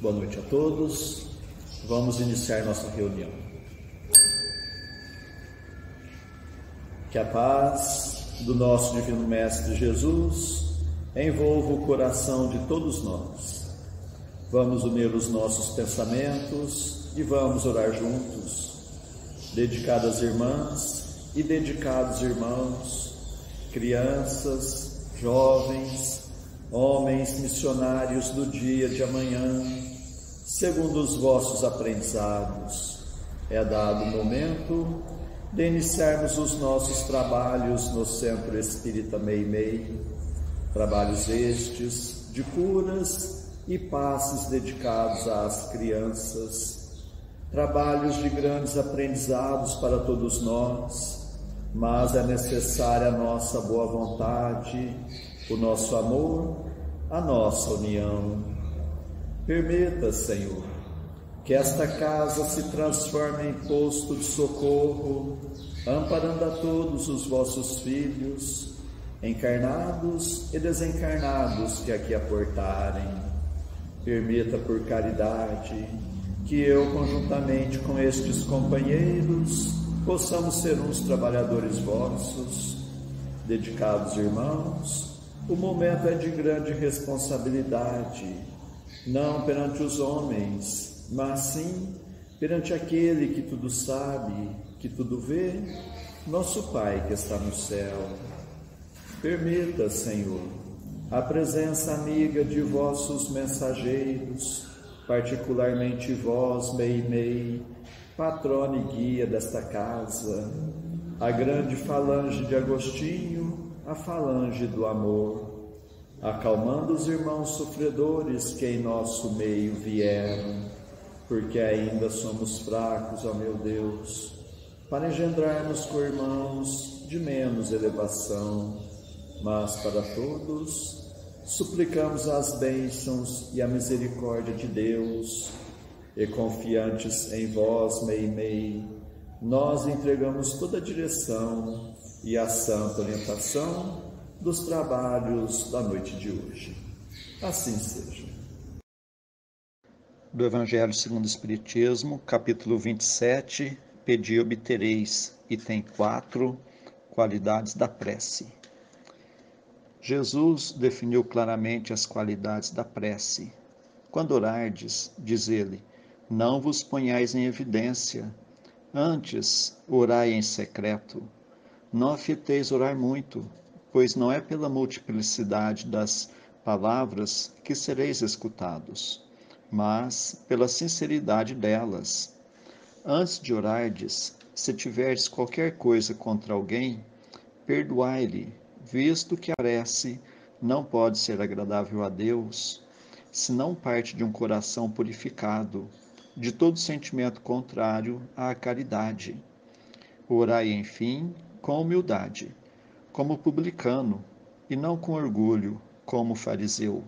Boa noite a todos. Vamos iniciar nossa reunião. Que a paz do nosso Divino Mestre Jesus envolva o coração de todos nós. Vamos unir os nossos pensamentos e vamos orar juntos. Dedicadas irmãs e dedicados irmãos, crianças, jovens, homens missionários do dia de amanhã, segundo os vossos aprendizados, é dado o momento de iniciarmos os nossos trabalhos no Centro Espírita Meimei, trabalhos estes de curas e passes dedicados às crianças, trabalhos de grandes aprendizados para todos nós, mas é necessária a nossa boa vontade, o nosso amor, a nossa união. Permita, Senhor, que esta casa se transforme em posto de socorro, amparando a todos os vossos filhos, encarnados e desencarnados que aqui aportarem. Permita, por caridade, que eu, conjuntamente com estes companheiros, possamos ser uns trabalhadores vossos. Dedicados irmãos, o momento é de grande responsabilidade, não perante os homens, mas sim perante aquele que tudo sabe, que tudo vê, nosso Pai que está no céu. Permita, Senhor, a presença amiga de vossos mensageiros, particularmente vós, Meimei, patrona e guia desta casa, a grande falange de Agostinho, a falange do amor, acalmando os irmãos sofredores que em nosso meio vieram, porque ainda somos fracos, ó meu Deus, para engendrarmos co-irmãos de menos elevação, mas para todos suplicamos as bênçãos e a misericórdia de Deus, e confiantes em vós, Meimei, nós entregamos toda a direção e a santa orientação dos trabalhos da noite de hoje. Assim seja. Do Evangelho segundo o Espiritismo, capítulo 27, Pedi e obtereis, item 4, qualidades da prece. Jesus definiu claramente as qualidades da prece. Quando orardes, diz ele, não vos ponhais em evidência, antes orai em secreto. Não afeteis orar muito, pois não é pela multiplicidade das palavras que sereis escutados, mas pela sinceridade delas. Antes de orardes, se tiverdes qualquer coisa contra alguém, perdoai-lhe, visto que a prece não pode ser agradável a Deus, se não parte de um coração purificado, de todo sentimento contrário à caridade. Orai, enfim, com humildade, como publicano, e não com orgulho, como fariseu.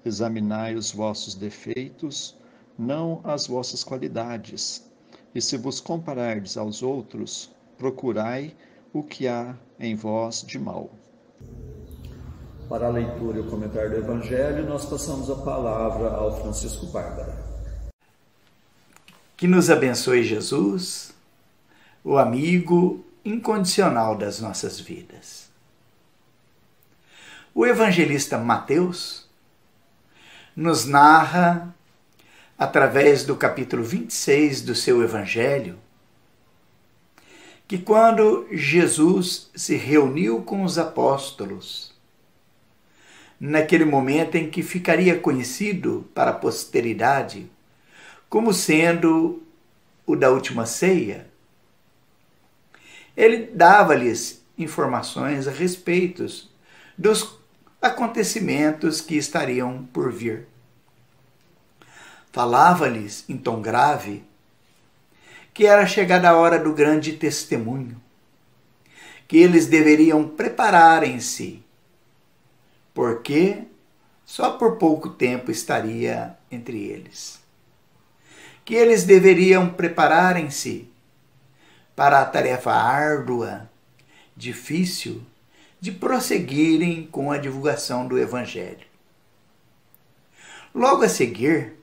Examinai os vossos defeitos, não as vossas qualidades, e se vos comparardes aos outros, procurai o que há em vós de mal. Para a leitura e o comentário do Evangelho, nós passamos a palavra ao Francisco Bárbara. Que nos abençoe Jesus, o amigo incondicional das nossas vidas. O evangelista Mateus nos narra, através do capítulo 26 do seu Evangelho, que quando Jesus se reuniu com os apóstolos, naquele momento em que ficaria conhecido para a posteridade como sendo o da última ceia, ele dava-lhes informações a respeito dos acontecimentos que estariam por vir. Falava-lhes em tom grave que era chegada a hora do grande testemunho, que eles deveriam prepararem-se, porque só por pouco tempo estaria entre eles. Que eles deveriam prepararem-se para a tarefa árdua, difícil, de prosseguirem com a divulgação do Evangelho. Logo a seguir,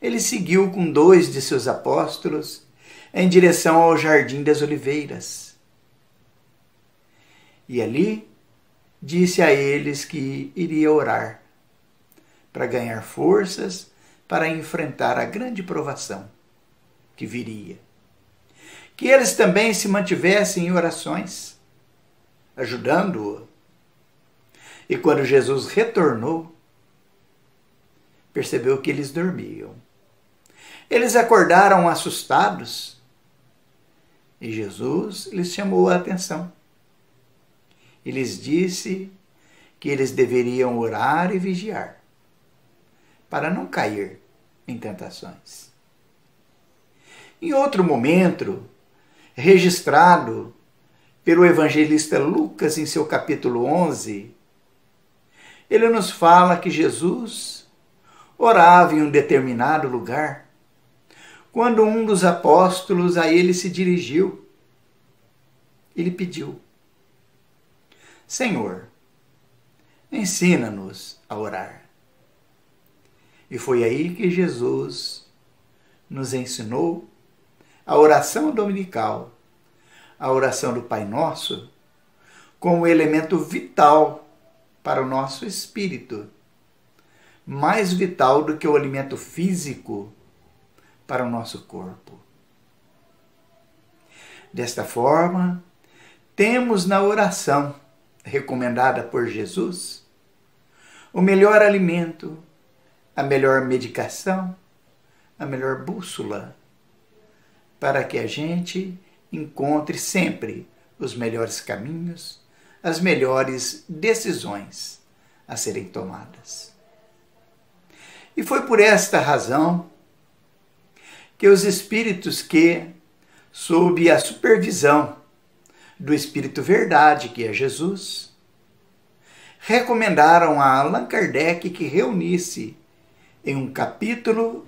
ele seguiu com 2 de seus apóstolos em direção ao Jardim das Oliveiras. E ali disse a eles que iria orar para ganhar forças para enfrentar a grande provação que viria. Que eles também se mantivessem em orações, ajudando-o. E quando Jesus retornou, percebeu que eles dormiam. Eles acordaram assustados e Jesus lhes chamou a atenção. E lhes disse que eles deveriam orar e vigiar, para não cair em tentações. Em outro momento, registrado pelo evangelista Lucas em seu capítulo 11, ele nos fala que Jesus orava em um determinado lugar, quando um dos apóstolos a ele se dirigiu. Ele pediu: Senhor, ensina-nos a orar. E foi aí que Jesus nos ensinou a oração dominical, a oração do Pai Nosso, como elemento vital para o nosso espírito, mais vital do que o alimento físico para o nosso corpo. Desta forma, temos na oração recomendada por Jesus o melhor alimento, a melhor medicação, a melhor bússola, para que a gente encontre sempre os melhores caminhos, as melhores decisões a serem tomadas. E foi por esta razão que os espíritos que, sob a supervisão do Espírito Verdade, que é Jesus, recomendaram a Allan Kardec que reunisse em um capítulo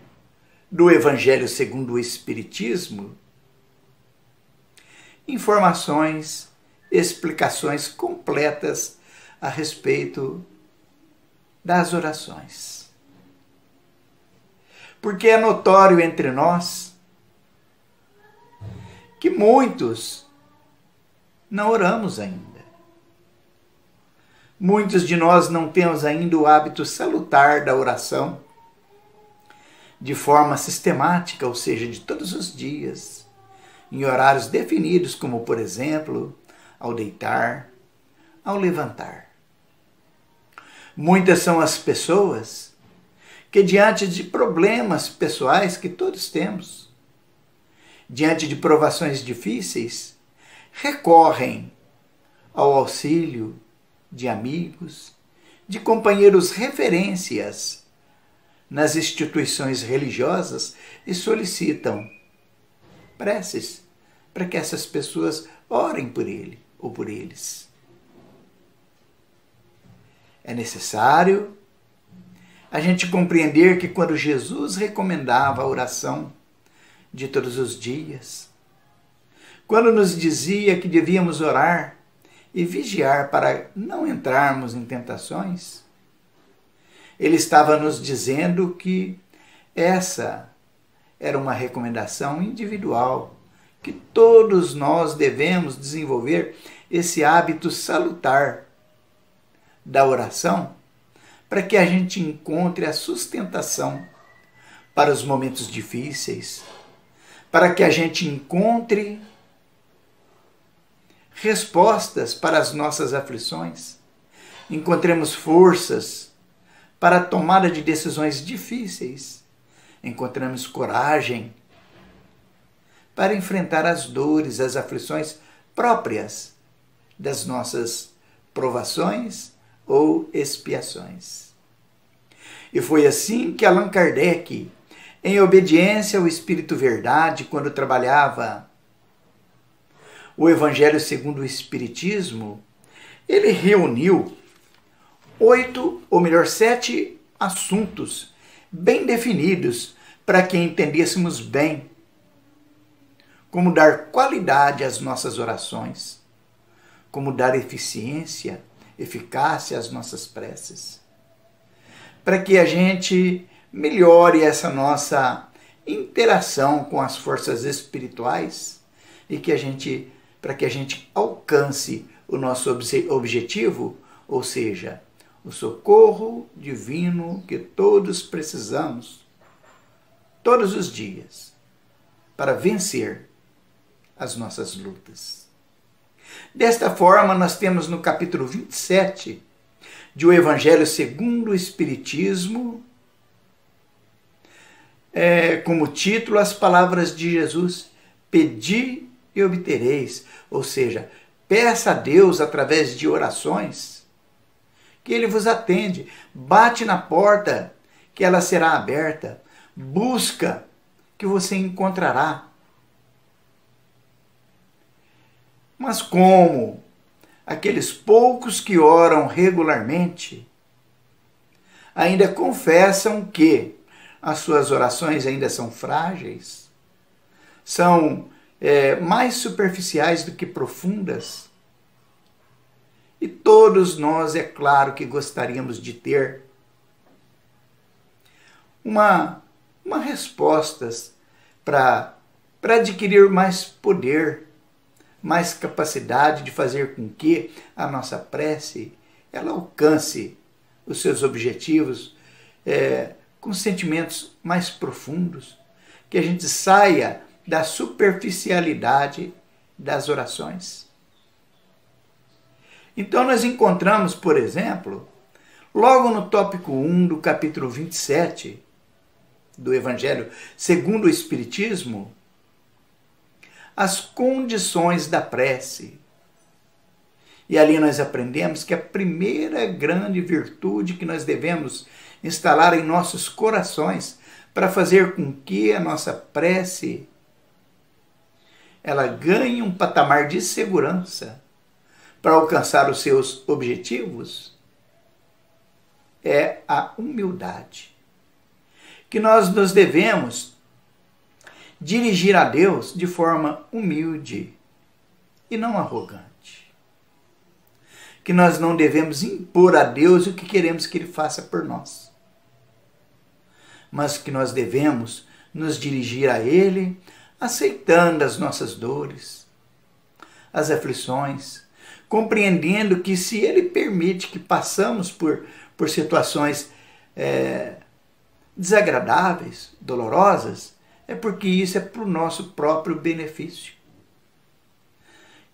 do Evangelho segundo o Espiritismo informações, explicações completas a respeito das orações. Porque é notório entre nós que muitos não oramos ainda. Muitos de nós não temos ainda o hábito salutar da oração de forma sistemática, ou seja, de todos os dias, em horários definidos, como, por exemplo, ao deitar, ao levantar. Muitas são as pessoas que, diante de problemas pessoais que todos temos, diante de provações difíceis, recorrem ao auxílio de amigos, de companheiros referências nas instituições religiosas e solicitam preces para que essas pessoas orem por ele ou por eles. É necessário a gente compreender que quando Jesus recomendava a oração de todos os dias, quando nos dizia que devíamos orar e vigiar para não entrarmos em tentações, ele estava nos dizendo que essa era uma recomendação individual, que todos nós devemos desenvolver esse hábito salutar da oração, para que a gente encontre a sustentação para os momentos difíceis, para que a gente encontre respostas para as nossas aflições, encontremos forças para a tomada de decisões difíceis, encontramos coragem para enfrentar as dores, as aflições próprias das nossas provações ou expiações. E foi assim que Allan Kardec, em obediência ao Espírito Verdade, quando trabalhava o Evangelho segundo o Espiritismo, ele reuniu 7 assuntos bem definidos para que entendêssemos bem como dar qualidade às nossas orações, como dar eficiência, eficácia às nossas preces, para que a gente melhore essa nossa interação com as forças espirituais e para que a gente alcance o nosso objetivo, ou seja, o socorro divino que todos precisamos todos os dias para vencer as nossas lutas. Desta forma, nós temos no capítulo 27 de O Evangelho segundo o Espiritismo, como título as palavras de Jesus: pedi e obtereis, ou seja, peça a Deus através de orações que Ele vos atende, bate na porta que ela será aberta, busca que você encontrará. Mas como aqueles poucos que oram regularmente ainda confessam que as suas orações ainda são frágeis, são mais superficiais do que profundas, e todos nós, é claro, que gostaríamos de ter uma respostas para adquirir mais poder, mais capacidade de fazer com que a nossa prece ela alcance os seus objetivos com sentimentos mais profundos, que a gente saia da superficialidade das orações. Então nós encontramos, por exemplo, logo no tópico 1 do capítulo 27 do Evangelho segundo o Espiritismo, as condições da prece. E ali nós aprendemos que a primeira grande virtude que nós devemos instalar em nossos corações para fazer com que a nossa prece ela ganhe um patamar de segurança para alcançar os seus objetivos é a humildade. Que nós nos devemos dirigir a Deus de forma humilde e não arrogante. Que nós não devemos impor a Deus o que queremos que Ele faça por nós, mas que nós devemos nos dirigir a Ele aceitando as nossas dores, as aflições, compreendendo que se Ele permite que passamos por situações desagradáveis, dolorosas, é porque isso é para o nosso próprio benefício.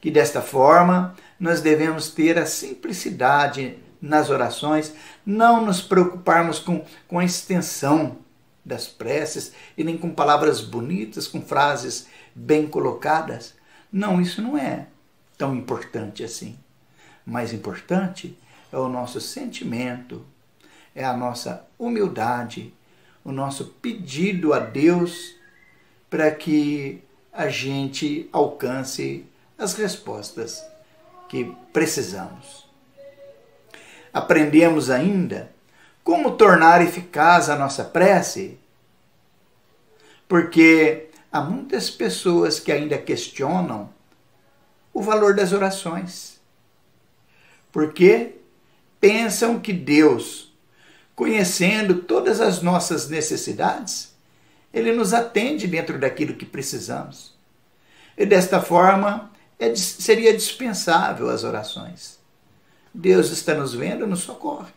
Que desta forma nós devemos ter a simplicidade nas orações, não nos preocuparmos com a extensão das preces e nem com palavras bonitas, com frases bem colocadas. Não, isso não é tão importante assim. Mais importante é o nosso sentimento, é a nossa humildade, o nosso pedido a Deus para que a gente alcance as respostas que precisamos. Aprendemos ainda como tornar eficaz a nossa prece, porque há muitas pessoas que ainda questionam o valor das orações, porque pensam que Deus, conhecendo todas as nossas necessidades, Ele nos atende dentro daquilo que precisamos. E desta forma, seria dispensável as orações. Deus está nos vendo, nos socorre.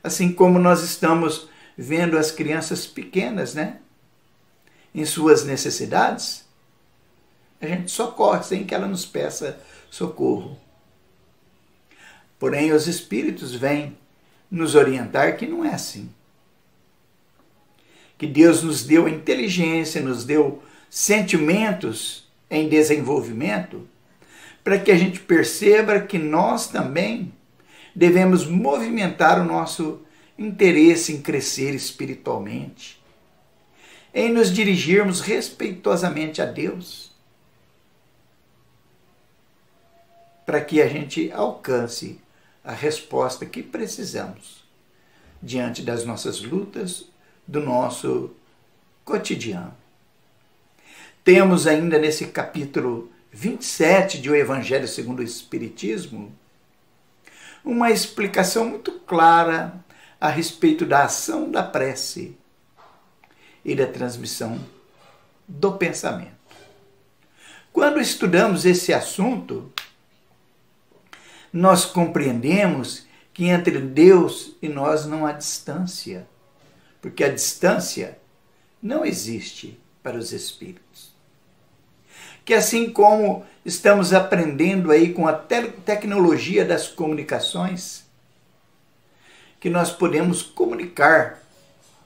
Assim como nós estamos vendo as crianças pequenas, em suas necessidades, a gente socorre sem que ela nos peça socorro. Porém, os Espíritos vêm nos orientar que não é assim. Que Deus nos deu a inteligência, nos deu sentimentos em desenvolvimento, para que a gente perceba que nós também devemos movimentar o nosso interesse em crescer espiritualmente, em nos dirigirmos respeitosamente a Deus, para que a gente alcance a resposta que precisamos diante das nossas lutas, do nosso cotidiano. Temos ainda nesse capítulo 27 de O Evangelho segundo o Espiritismo uma explicação muito clara a respeito da ação da prece e da transmissão do pensamento. Quando estudamos esse assunto, nós compreendemos que entre Deus e nós não há distância, porque a distância não existe para os espíritos. Que assim como estamos aprendendo aí com a tecnologia das comunicações, que nós podemos comunicar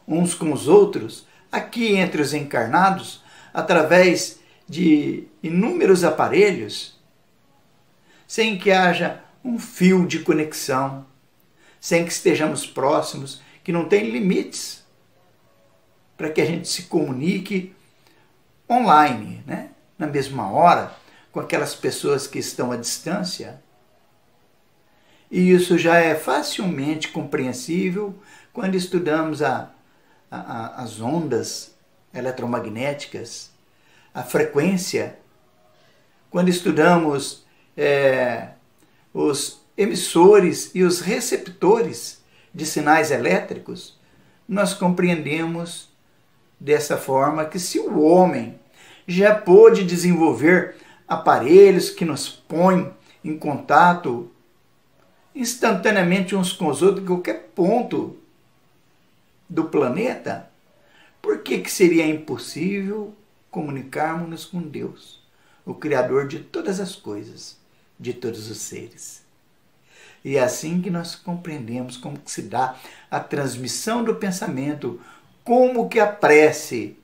uns com os outros, aqui entre os encarnados, através de inúmeros aparelhos, sem que haja um fio de conexão, sem que estejamos próximos, que não tem limites, para que a gente se comunique online, né? Na mesma hora, com aquelas pessoas que estão à distância. E isso já é facilmente compreensível quando estudamos as ondas eletromagnéticas, a frequência, quando estudamos os emissores e os receptores de sinais elétricos, nós compreendemos dessa forma que se o homem já pôde desenvolver aparelhos que nos põem em contato instantaneamente uns com os outros em qualquer ponto do planeta, por que seria impossível comunicarmos-nos com Deus, o Criador de todas as coisas, de todos os seres? E é assim que nós compreendemos como que se dá a transmissão do pensamento, como que a prece,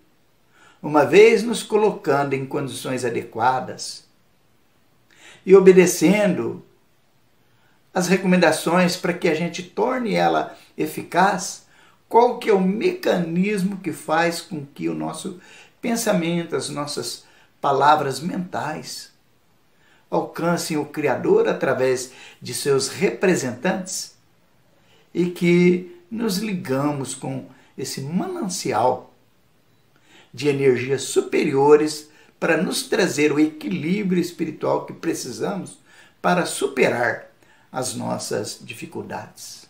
uma vez nos colocando em condições adequadas e obedecendo as recomendações para que a gente torne ela eficaz, qual que é o mecanismo que faz com que o nosso pensamento, as nossas palavras mentais alcancem o Criador através de seus representantes e que nos ligamos com esse manancial de energias superiores para nos trazer o equilíbrio espiritual que precisamos para superar as nossas dificuldades.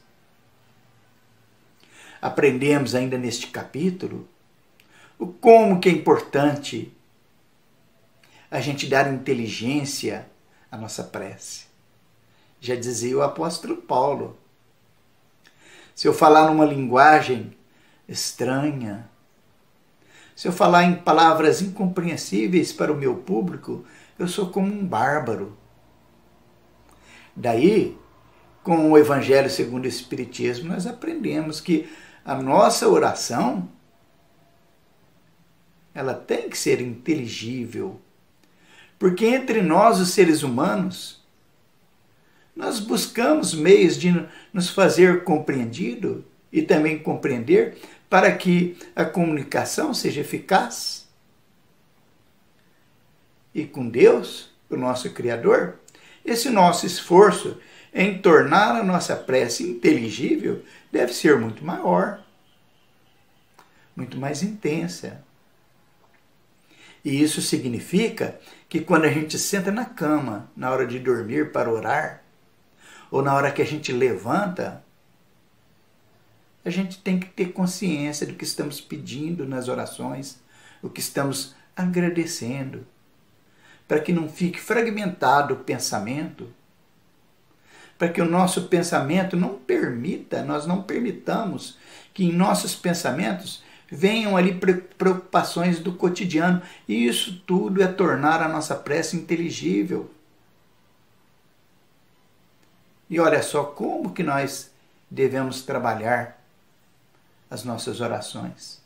Aprendemos ainda neste capítulo o como que é importante a gente dar inteligência à nossa prece. Já dizia o apóstolo Paulo: se eu falar numa linguagem estranha, se eu falar em palavras incompreensíveis para o meu público, eu sou como um bárbaro. Daí, com o Evangelho segundo o Espiritismo, nós aprendemos que a nossa oração ela tem que ser inteligível, porque entre nós, os seres humanos, nós buscamos meios de nos fazer compreendido e também compreender para que a comunicação seja eficaz. E com Deus, o nosso Criador, esse nosso esforço em tornar a nossa prece inteligível deve ser muito maior, muito mais intensa. E isso significa que quando a gente senta na cama, na hora de dormir para orar, ou na hora que a gente levanta, a gente tem que ter consciência do que estamos pedindo nas orações, o que estamos agradecendo, para que não fique fragmentado o pensamento, para que o nosso pensamento não permita, nós não permitamos que em nossos pensamentos venham ali preocupações do cotidiano. E isso tudo é tornar a nossa prece inteligível. E olha só como que nós devemos trabalhar as nossas orações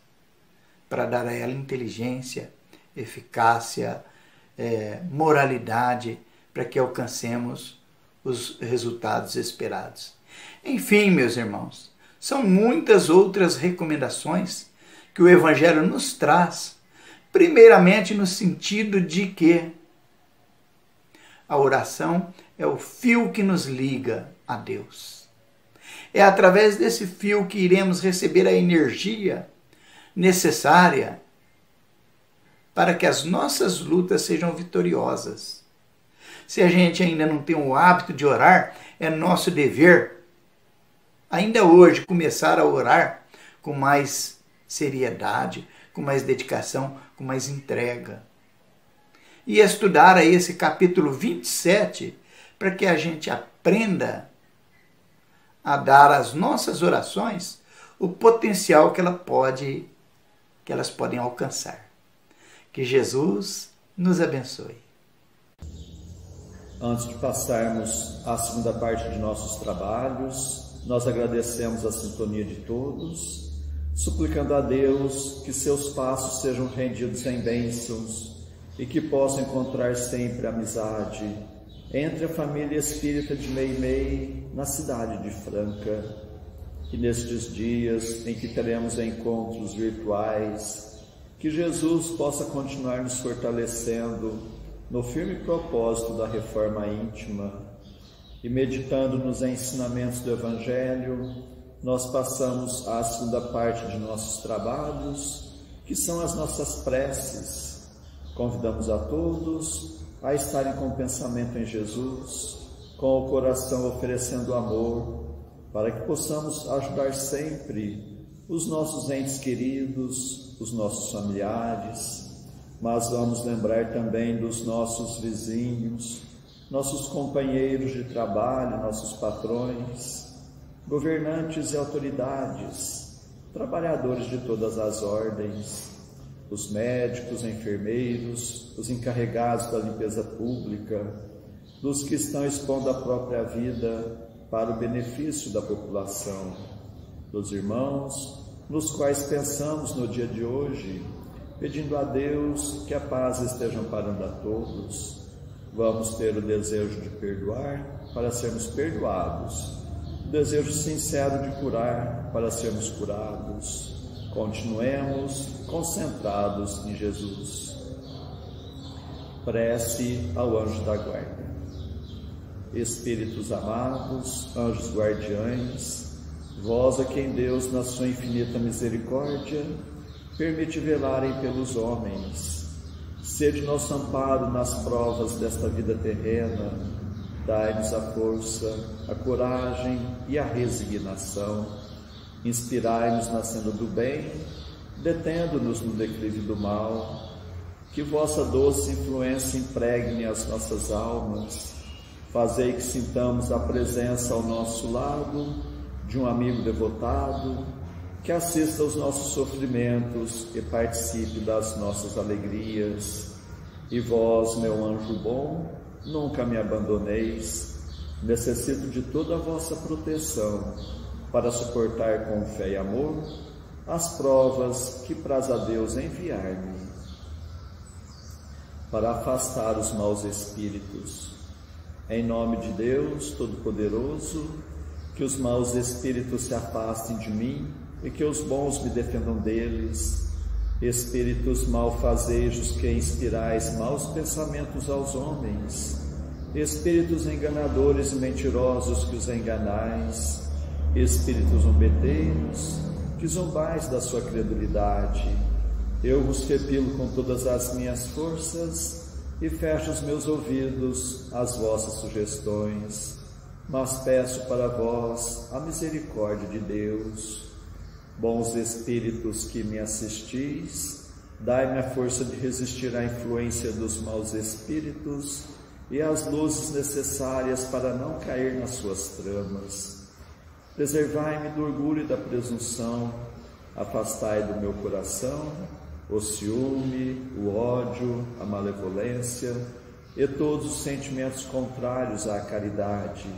para dar a ela inteligência, eficácia, moralidade, para que alcancemos os resultados esperados. Enfim, meus irmãos, são muitas outras recomendações que o Evangelho nos traz, primeiramente no sentido de que a oração é o fio que nos liga a Deus. É através desse fio que iremos receber a energia necessária para que as nossas lutas sejam vitoriosas. Se a gente ainda não tem o hábito de orar, é nosso dever ainda hoje, começar a orar com mais seriedade, com mais dedicação, com mais entrega. E estudar aí esse capítulo 27 para que a gente aprenda a dar às nossas orações o potencial que elas podem alcançar. Que Jesus nos abençoe. Antes de passarmos à segunda parte de nossos trabalhos, nós agradecemos a sintonia de todos, suplicando a Deus que seus passos sejam rendidos em bênçãos e que possam encontrar sempre amizade entre a família espírita de Meimei na cidade de Franca. E nestes dias em que teremos encontros virtuais, que Jesus possa continuar nos fortalecendo no firme propósito da reforma íntima, e meditando nos ensinamentos do Evangelho, nós passamos à segunda parte de nossos trabalhos, que são as nossas preces. Convidamos a todos a estarem com o pensamento em Jesus, com o coração oferecendo amor, para que possamos ajudar sempre os nossos entes queridos, os nossos familiares, mas vamos lembrar também dos nossos vizinhos, nossos companheiros de trabalho, nossos patrões, governantes e autoridades, trabalhadores de todas as ordens, os médicos, enfermeiros, os encarregados da limpeza pública, dos que estão expondo a própria vida para o benefício da população, dos irmãos nos quais pensamos no dia de hoje, pedindo a Deus que a paz esteja amparando a todos. Vamos ter o desejo de perdoar para sermos perdoados, o desejo sincero de curar para sermos curados. Continuemos concentrados em Jesus. Prece ao anjo da guarda. Espíritos amados, anjos guardiães, vós a quem Deus, na sua infinita misericórdia, permite velarem pelos homens, sede nosso amparo nas provas desta vida terrena, dai-nos a força, a coragem e a resignação, inspirai-nos na senda do bem, detendo-nos no declive do mal, que vossa doce influência impregne as nossas almas, fazei que sintamos a presença ao nosso lado de um amigo devotado, que assista aos nossos sofrimentos e participe das nossas alegrias. E vós, meu anjo bom, nunca me abandoneis, necessito de toda a vossa proteção, para suportar com fé e amor as provas que praz a Deus enviar-me, para afastar os maus espíritos. Em nome de Deus Todo-Poderoso, que os maus espíritos se afastem de mim e que os bons me defendam deles. Espíritos malfazejos que inspirais maus pensamentos aos homens, espíritos enganadores e mentirosos que os enganais, espíritos zombeteiros, que zombais da sua credulidade, eu vos repilo com todas as minhas forças e fecho os meus ouvidos às vossas sugestões, mas peço para vós a misericórdia de Deus. Bons espíritos que me assistis, dai-me a força de resistir à influência dos maus espíritos e as luzes necessárias para não cair nas suas tramas. Preservai-me do orgulho e da presunção, afastai do meu coração o ciúme, o ódio, a malevolência e todos os sentimentos contrários à caridade,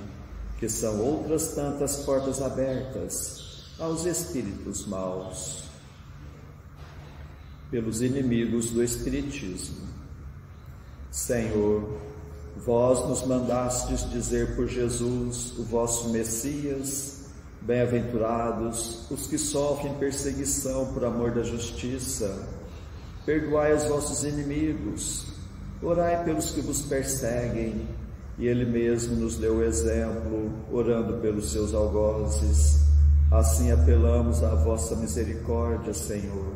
que são outras tantas portas abertas aos espíritos maus, pelos inimigos do Espiritismo. Senhor, vós nos mandastes dizer por Jesus, o vosso Messias: bem-aventurados os que sofrem perseguição por amor da justiça. Perdoai os vossos inimigos, orai pelos que vos perseguem. E Ele mesmo nos deu o exemplo, orando pelos seus algozes. Assim apelamos à vossa misericórdia, Senhor,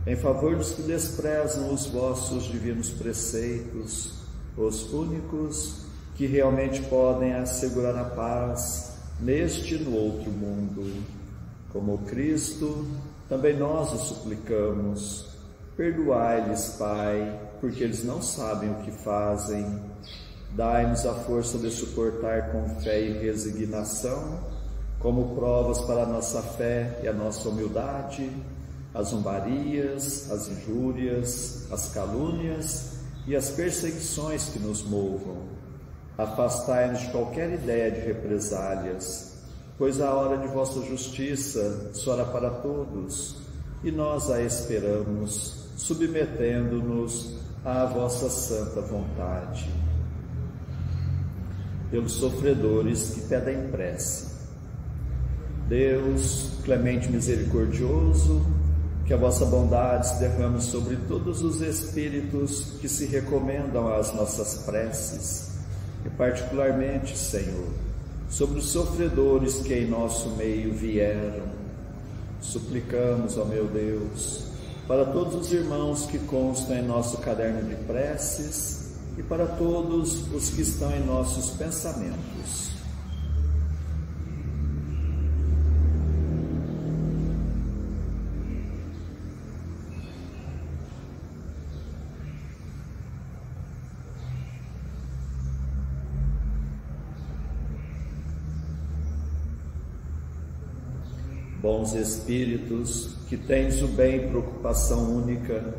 em favor dos que desprezam os vossos divinos preceitos, os únicos que realmente podem assegurar a paz neste e no outro mundo. Como Cristo, também nós o suplicamos. Perdoai-lhes, Pai, porque eles não sabem o que fazem. Dai-nos a força de suportar com fé e resignação, como provas para a nossa fé e a nossa humildade, as zombarias, as injúrias, as calúnias e as perseguições que nos movam. Afastai-nos de qualquer ideia de represálias, pois a hora de vossa justiça soará para todos, e nós a esperamos, submetendo-nos à vossa santa vontade. Pelos sofredores que pedem prece. Deus, clemente e misericordioso, que a vossa bondade se derrame sobre todos os espíritos que se recomendam às nossas preces, e particularmente, Senhor, sobre os sofredores que em nosso meio vieram. Suplicamos, ó meu Deus, para todos os irmãos que constam em nosso caderno de preces e para todos os que estão em nossos pensamentos. Bons Espíritos, que tens o bem e preocupação única,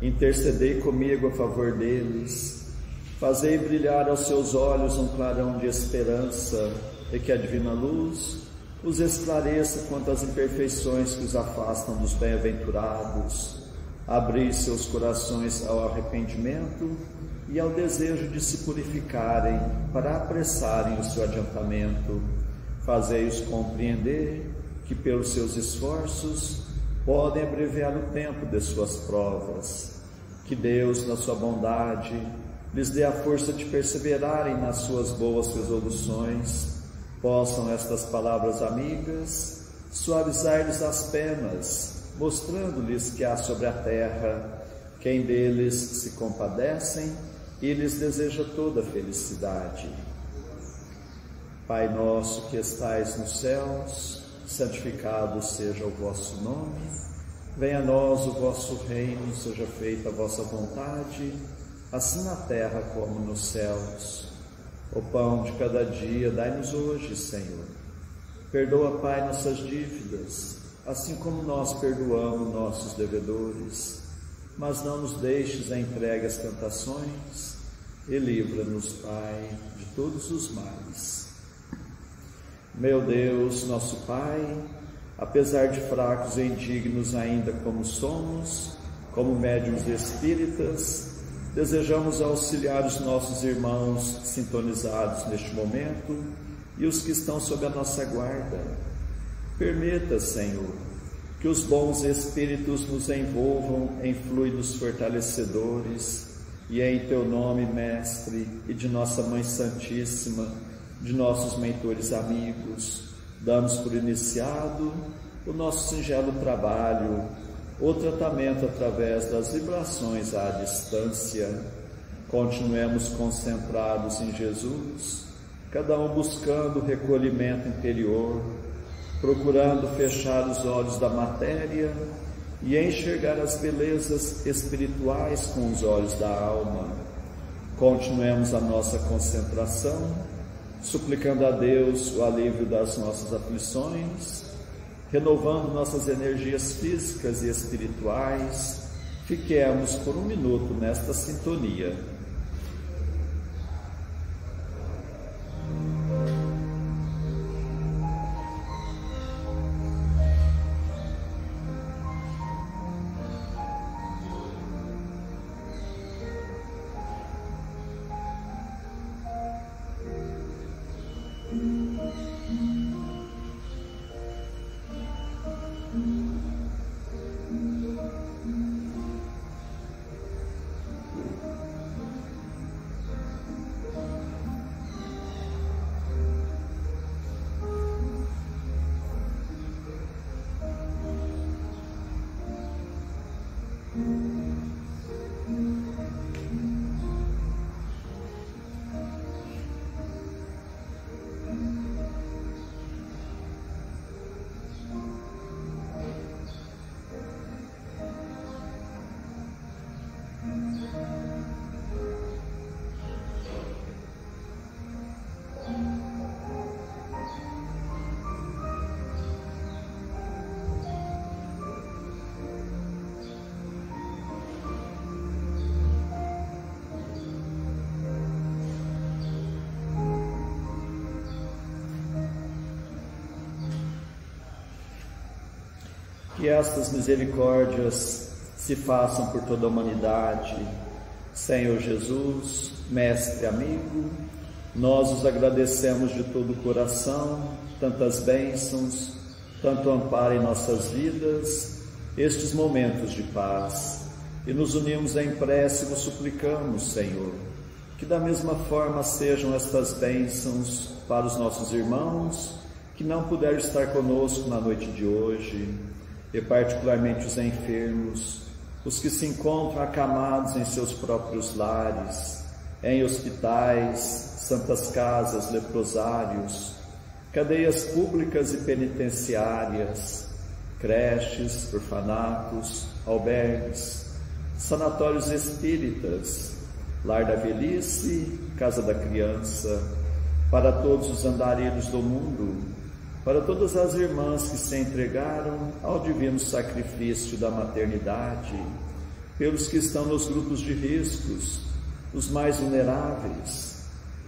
intercedei comigo a favor deles, fazei brilhar aos seus olhos um clarão de esperança, e que a divina luz os esclareça quanto às imperfeições que os afastam dos bem-aventurados. Abri seus corações ao arrependimento e ao desejo de se purificarem para apressarem o seu adiantamento. Fazei-os compreender que pelos seus esforços podem abreviar o tempo de suas provas. Que Deus, na sua bondade, lhes dê a força de perseverarem nas suas boas resoluções. Possam estas palavras amigas suavizar-lhes as penas, mostrando-lhes que há sobre a terra quem deles se compadecem e lhes deseja toda a felicidade. Pai nosso que estais nos céus, santificado seja o vosso nome, venha a nós o vosso reino, seja feita a vossa vontade, assim na terra como nos céus. O pão de cada dia dai-nos hoje, Senhor. Perdoa, Pai, nossas dívidas, assim como nós perdoamos nossos devedores, mas não nos deixes entregue às tentações e livra-nos, Pai, de todos os males. Meu Deus, nosso Pai, apesar de fracos e indignos ainda como somos, como médiuns espíritas, desejamos auxiliar os nossos irmãos sintonizados neste momento e os que estão sob a nossa guarda. Permita, Senhor, que os bons espíritos nos envolvam em fluidos fortalecedores e em Teu nome, Mestre, e de nossa Mãe Santíssima, de nossos mentores amigos, damos por iniciado o nosso singelo trabalho, o tratamento através das vibrações à distância. Continuemos concentrados em Jesus, cada um buscando o recolhimento interior, procurando fechar os olhos da matéria e enxergar as belezas espirituais com os olhos da alma. Continuemos a nossa concentração, suplicando a Deus o alívio das nossas aflições, renovando nossas energias físicas e espirituais. Fiquemos por um minuto nesta sintonia. Que estas misericórdias se façam por toda a humanidade. Senhor Jesus, Mestre amigo, nós os agradecemos de todo o coração, tantas bênçãos, tanto amparo em nossas vidas, estes momentos de paz, e nos unimos em prece e vos suplicamos, Senhor, que da mesma forma sejam estas bênçãos para os nossos irmãos que não puderam estar conosco na noite de hoje, e particularmente os enfermos, os que se encontram acamados em seus próprios lares, em hospitais, santas casas, leprosários, cadeias públicas e penitenciárias, creches, orfanatos, albergues, sanatórios espíritas, lar da velhice, casa da criança, para todos os andarilhos do mundo, para todas as irmãs que se entregaram ao divino sacrifício da maternidade, pelos que estão nos grupos de riscos, os mais vulneráveis.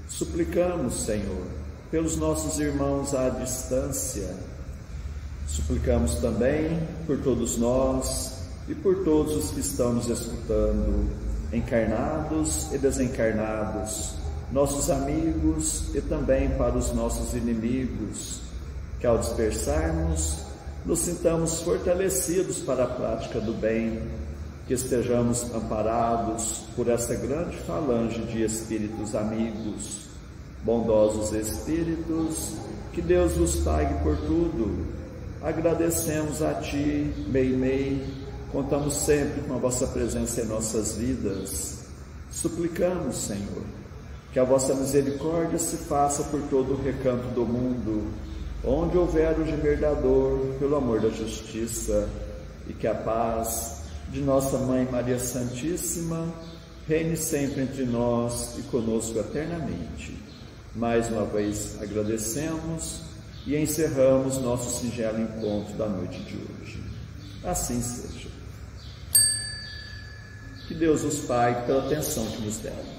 Suplicamos, Senhor, pelos nossos irmãos à distância. Suplicamos também por todos nós e por todos os que estão nos escutando, encarnados e desencarnados, nossos amigos e também para os nossos inimigos, que ao dispersarmos, nos sintamos fortalecidos para a prática do bem, que estejamos amparados por essa grande falange de espíritos amigos, bondosos espíritos, que Deus vos pague por tudo. Agradecemos a Ti, Meimei, contamos sempre com a vossa presença em nossas vidas. Suplicamos, Senhor, que a vossa misericórdia se faça por todo o recanto do mundo, onde houver o gemer da dor, pelo amor da justiça, e que a paz de nossa Mãe Maria Santíssima reine sempre entre nós e conosco eternamente. Mais uma vez agradecemos e encerramos nosso singelo encontro da noite de hoje. Assim seja. Que Deus os pague pela atenção que nos deram.